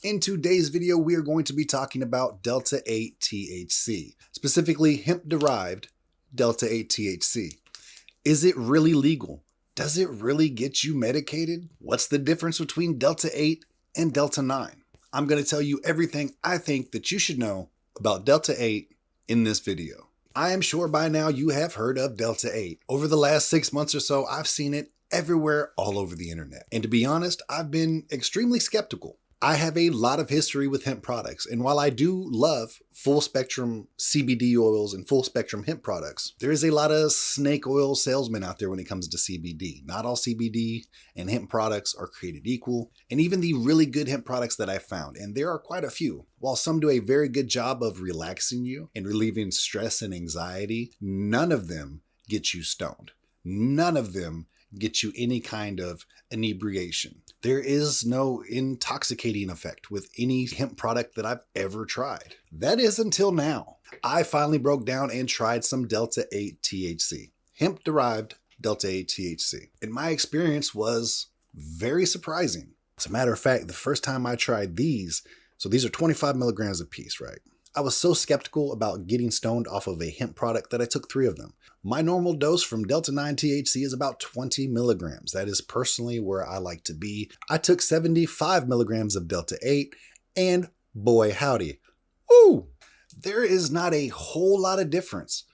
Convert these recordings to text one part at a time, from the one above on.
In today's video, we are going to be talking about Delta-8 THC, specifically hemp-derived Delta-8 THC. Is it really legal? Does it really get you medicated? What's the difference between Delta-8 and Delta-9? I'm going to tell you everything I think that you should know about Delta-8 in this video. I am sure by now you have heard of Delta-8. Over the last 6 months or so, I've seen it everywhere all over the internet. And to be honest, I've been extremely skeptical. I have a lot of history with hemp products, and while I do love full spectrum CBD oils and full spectrum hemp products, there is a lot of snake oil salesmen out there when it comes to CBD. Not all CBD and hemp products are created equal, and even the really good hemp products that I found, and there are quite a few, while some do a very good job of relaxing you and relieving stress and anxiety, none of them get you stoned. None of them get you any kind of inebriation. There is no intoxicating effect with any hemp product that I've ever tried. That is until now. I finally broke down and tried some Delta-8 THC, hemp-derived Delta-8 THC. And my experience was very surprising. As a matter of fact, the first time I tried these, so these are 25 milligrams a piece, right? I was so skeptical about getting stoned off of a hemp product that I took 3 of them. My normal dose from Delta-9 THC is about 20 milligrams. That is personally where I like to be. I took 75 milligrams of Delta-8 and boy howdy, ooh, there is not a whole lot of difference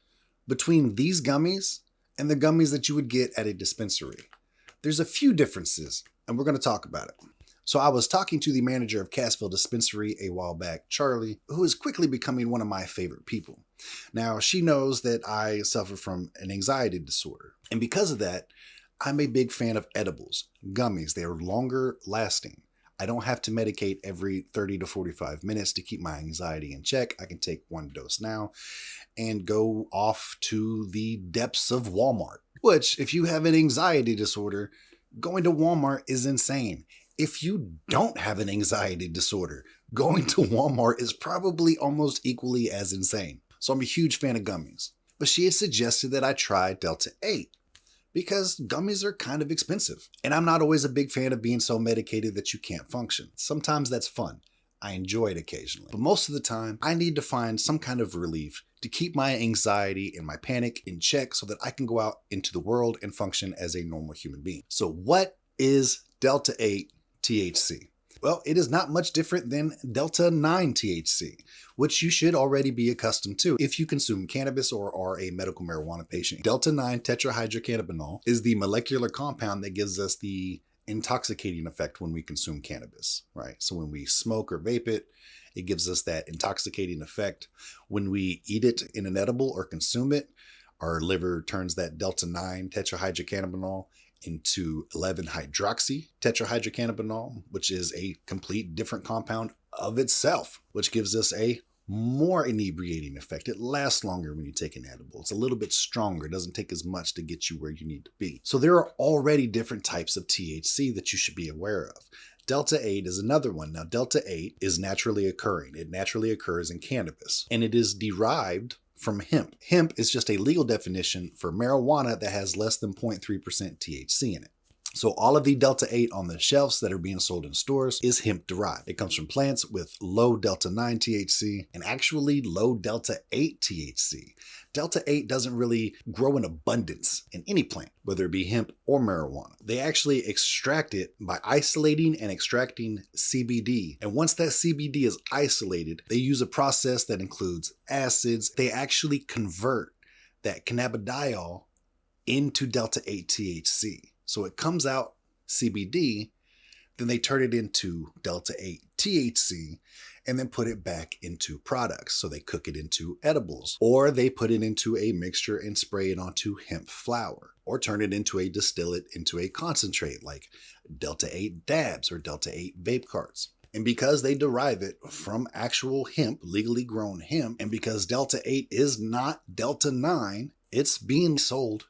between these gummies and the gummies that you would get at a dispensary. There's a few differences and we're going to talk about it. So I was talking to the manager of Cassville Dispensary a while back, Charlie, who is quickly becoming one of my favorite people. Now, she knows that I suffer from an anxiety disorder. And because of that, I'm a big fan of edibles, gummies. They are longer lasting. I don't have to medicate every 30 to 45 minutes to keep my anxiety in check. I can take 1 dose now and go off to the depths of Walmart, which if you have an anxiety disorder, going to Walmart is insane. If you don't have an anxiety disorder, going to Walmart is probably almost equally as insane. So I'm a huge fan of gummies. But she had suggested that I try Delta-8 because gummies are kind of expensive. And I'm not always a big fan of being so medicated that you can't function. Sometimes that's fun. I enjoy it occasionally. But most of the time, I need to find some kind of relief to keep my anxiety and my panic in check so that I can go out into the world and function as a normal human being. So what is Delta-8 THC? Well, it is not much different than Delta-9 THC, which you should already be accustomed to if you consume cannabis or are a medical marijuana patient. Delta-9 tetrahydrocannabinol is the molecular compound that gives us the intoxicating effect when we consume cannabis, right? So when we smoke or vape it, it gives us that intoxicating effect. When we eat it in an edible or consume it, our liver turns that Delta-9 tetrahydrocannabinol into 11-hydroxy tetrahydrocannabinol, which is a complete different compound of itself, which gives us a more inebriating effect. It lasts longer when you take an edible. It's a little bit stronger. It doesn't take as much to get you where you need to be. So there are already different types of THC that you should be aware of. Delta-8 is another one. Now, Delta-8 is naturally occurring. It naturally occurs in cannabis, and it is derived from hemp. Hemp is just a legal definition for marijuana that has less than 0.3% THC in it. So all of the Delta-8 on the shelves that are being sold in stores is hemp derived. It comes from plants with low Delta-9 THC and actually low Delta-8 THC. Delta-8 doesn't really grow in abundance in any plant, whether it be hemp or marijuana. They actually extract it by isolating and extracting CBD. And once that CBD is isolated, they use a process that includes acids. They actually convert that cannabidiol into Delta-8 THC. So it comes out CBD, then they turn it into Delta-8 THC, and then put it back into products. So they cook it into edibles, or they put it into a mixture and spray it onto hemp flower, or turn it into a distillate into a concentrate like Delta-8 dabs or Delta-8 vape carts. And because they derive it from actual hemp, legally grown hemp, and because Delta-8 is not Delta-9, it's being sold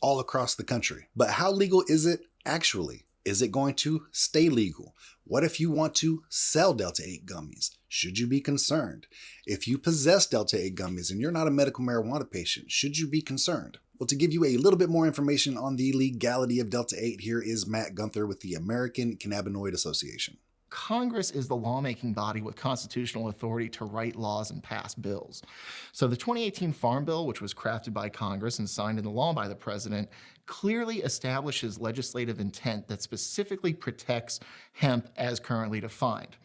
all across the country. But how legal is it actually? Is it going to stay legal? What if you want to sell Delta-8 gummies? Should you be concerned? If you possess Delta-8 gummies and you're not a medical marijuana patient, should you be concerned? Well, to give you a little bit more information on the legality of Delta-8, here is Matt Gunther with the American Cannabinoid Association. Congress is the lawmaking body with constitutional authority to write laws and pass bills. So the 2018 Farm Bill, which was crafted by Congress and signed into law by the president, clearly establishes legislative intent that specifically protects hemp as currently defined.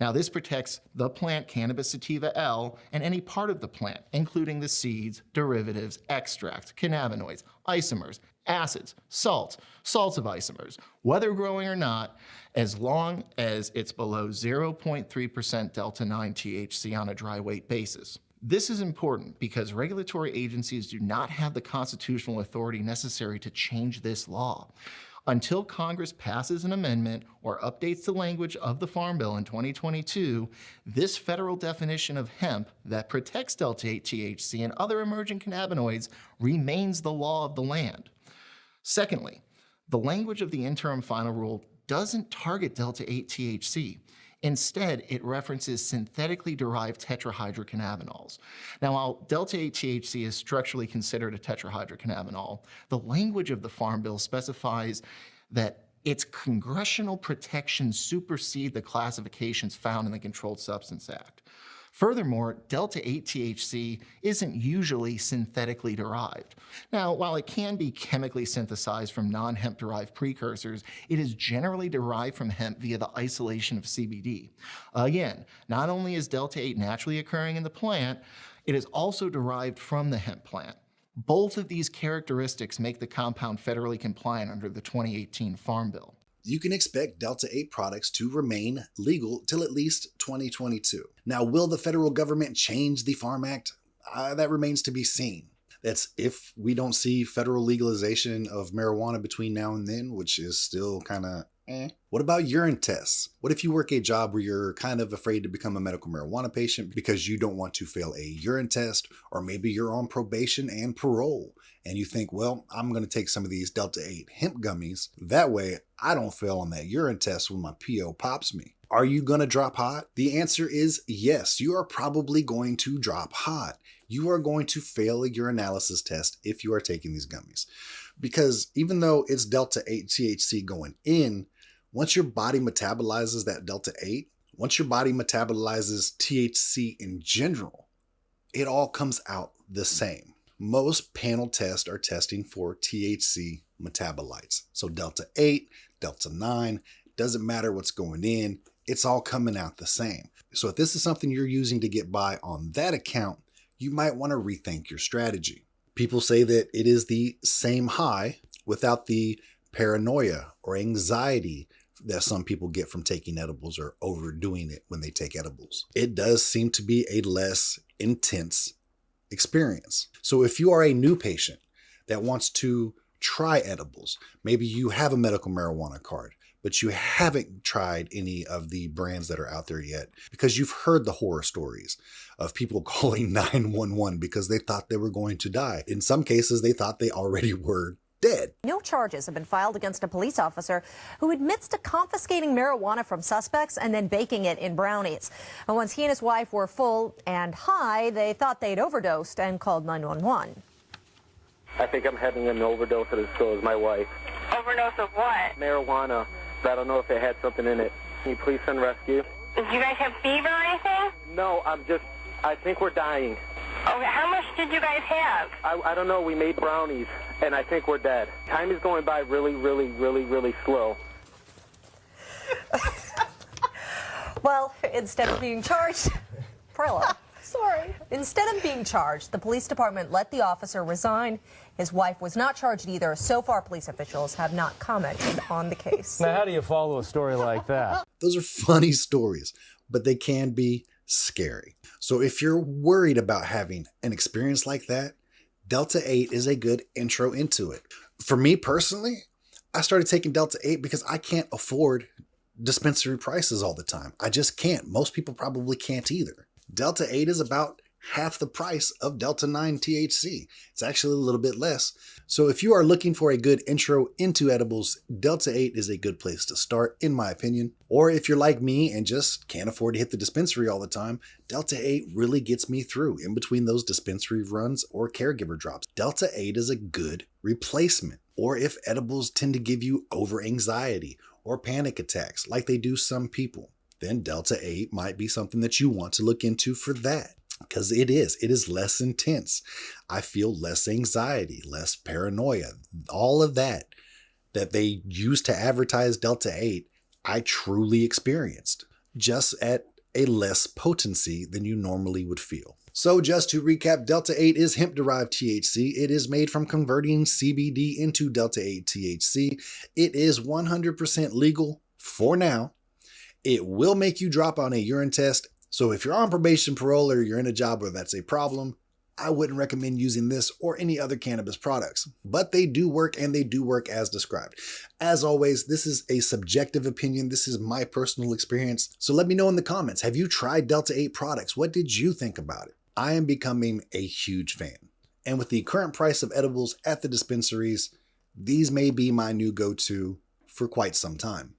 Now, this protects the plant cannabis sativa L and any part of the plant, including the seeds, derivatives, extracts, cannabinoids, isomers, acids, salts of isomers, whether growing or not, as long as it's below 0.3% Delta-9 THC on a dry weight basis. This is important because regulatory agencies do not have the constitutional authority necessary to change this law. Until Congress passes an amendment or updates the language of the Farm Bill in 2022, this federal definition of hemp that protects Delta-8 THC and other emerging cannabinoids remains the law of the land. Secondly, the language of the interim final rule doesn't target Delta-8 THC. Instead, it references synthetically derived tetrahydrocannabinols. Now, while Delta-8 THC is structurally considered a tetrahydrocannabinol, the language of the Farm Bill specifies that its congressional protections supersede the classifications found in the Controlled Substance Act. Furthermore, Delta-8 THC isn't usually synthetically derived. Now, while it can be chemically synthesized from non-hemp derived precursors, it is generally derived from hemp via the isolation of CBD. Again, not only is Delta-8 naturally occurring in the plant, it is also derived from the hemp plant. Both of these characteristics make the compound federally compliant under the 2018 Farm Bill. You can expect Delta-8 products to remain legal till at least 2022. Now, will the federal government change the Farm Act? That remains to be seen. That's if we don't see federal legalization of marijuana between now and then, which is still kind of What about urine tests? What if you work a job where you're kind of afraid to become a medical marijuana patient because you don't want to fail a urine test, or maybe you're on probation and parole and you think, well, I'm going to take some of these Delta-8 hemp gummies. That way I don't fail on that urine test when my PO pops me. Are you going to drop hot? The answer is yes. You are probably going to drop hot. You are going to fail a urinalysis test if you are taking these gummies. Because even though it's Delta-8 THC going in, once your body metabolizes that Delta-8, once your body metabolizes THC in general, it all comes out the same. Most panel tests are testing for THC metabolites. So Delta-8, Delta-9, doesn't matter what's going in, it's all coming out the same. So if this is something you're using to get by on that account, you might want to rethink your strategy. People say that it is the same high without the paranoia or anxiety that some people get from taking edibles or overdoing it when they take edibles. It does seem to be a less intense experience. So if you are a new patient that wants to try edibles, maybe you have a medical marijuana card, but you haven't tried any of the brands that are out there yet because you've heard the horror stories of people calling 911 because they thought they were going to die. In some cases, they thought they already were dead. No charges have been filed against a police officer who admits to confiscating marijuana from suspects and then baking it in brownies. And once he and his wife were full and high, they thought they'd overdosed and called 911. I think I'm having an overdose of this, so is my wife. Overdose of what? Marijuana. I don't know if it had something in it. Can you please send rescue? Did you guys have fever or anything? No, I think we're dying. Okay, how much did you guys have? I don't know. We made brownies, and I think we're dead. Time is going by really, really, really, really slow. Well, instead of being charged, Prilla. Sorry. Instead of being charged, the police department let the officer resign. His wife was not charged either. So far, police officials have not commented on the case. Now, how do you follow a story like that? Those are funny stories, but they can be scary. So if you're worried about having an experience like that, Delta-8 is a good intro into it. For me personally, I started taking Delta-8 because I can't afford dispensary prices all the time. I just can't. Most people probably can't either. Delta-8 is about half the price of Delta-9 THC. It's actually a little bit less. So if you are looking for a good intro into edibles, Delta-8 is a good place to start, in my opinion. Or if you're like me and just can't afford to hit the dispensary all the time, Delta-8 really gets me through in between those dispensary runs or caregiver drops. Delta-8 is a good replacement. Or if edibles tend to give you over anxiety, or panic attacks like they do some people, then Delta-8 might be something that you want to look into for that. Because it is less intense. I feel less anxiety, less paranoia, all of that they use to advertise Delta-8, I truly experienced, just at a less potency than you normally would feel. So just to recap, Delta-8 is hemp-derived THC. It is made from converting CBD into Delta-8 THC. It is 100% legal for now. It will make you drop on a urine test. So if you're on probation, parole, or you're in a job where that's a problem, I wouldn't recommend using this or any other cannabis products. But they do work, and they do work as described. As always, this is a subjective opinion. This is my personal experience. So let me know in the comments, have you tried Delta-8 products? What did you think about it? I am becoming a huge fan. And with the current price of edibles at the dispensaries, these may be my new go-to for quite some time.